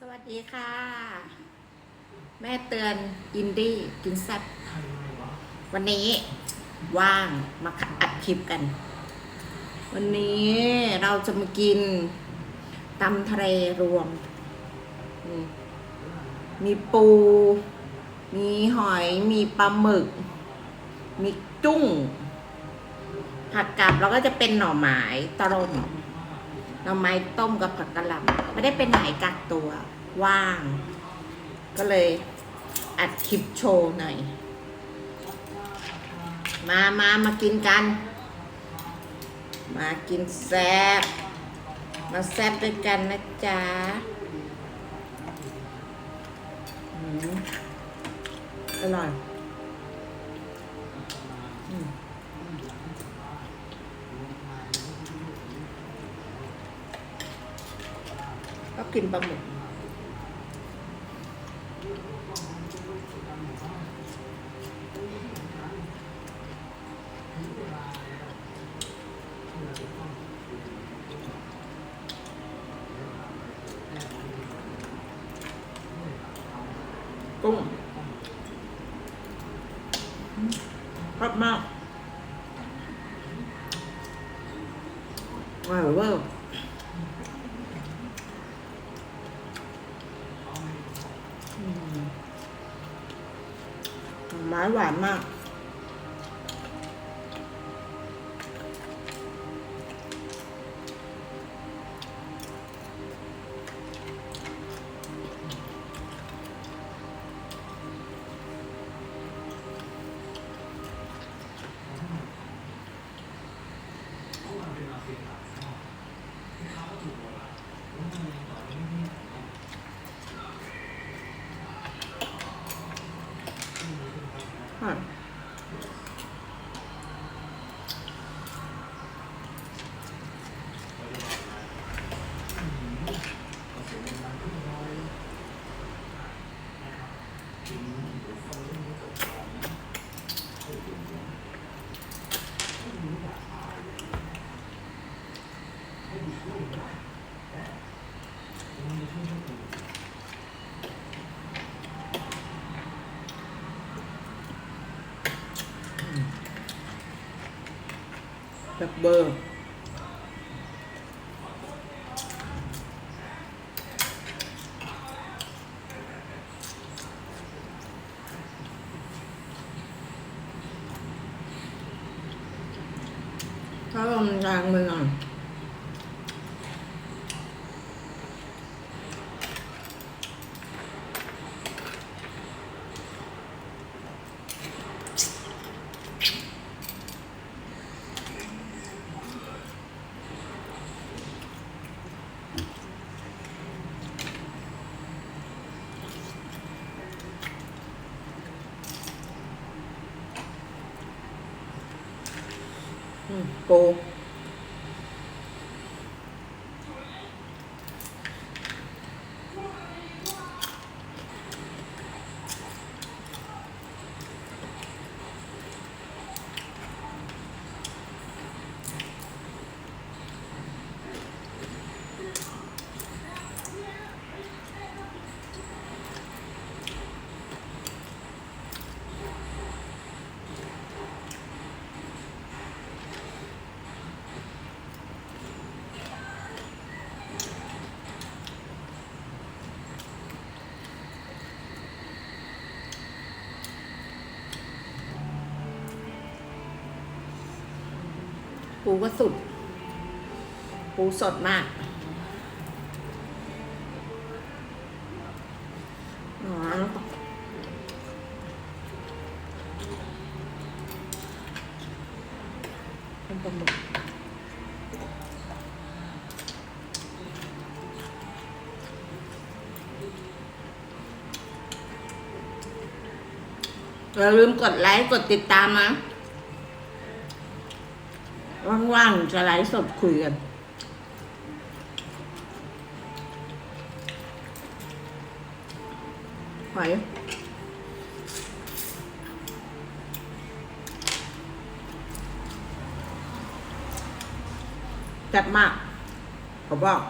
สวัสดีค่ะ แม่เตือนอินดี้กินแซ่บวันนี้ว่างมาอัดคลิปกัน วันนี้เราจะมากินตำทะเลรวม มีปู มีหอย มีปลาหมึก มีจุ้ง ผักกับเราก็จะเป็นหน่อไม้ต้มหน่อไม้ต้มกับผักกะหล่ำไม่ได้เป็นไหนกักตัวว่าง ก็เลยอัดคลิปโชว์หน่อย มากินกัน มากินแซ่บมาแซ่บด้วยกันนะจ๊ะอร่อยก็กินปลาหมึกกุ้งชอบมากอร่อยเวอร์ไม้หวานมากแบบเบอร์ถ้าลมแรงไปหน่อยปูปูก็สุดปูสดมากอ๋อเป็นปลาหมึกอย่าลืมกดไลค์กดติดตามนะว่างๆจะไลฟ์สดคุยกันหอยจัดมากขอบอก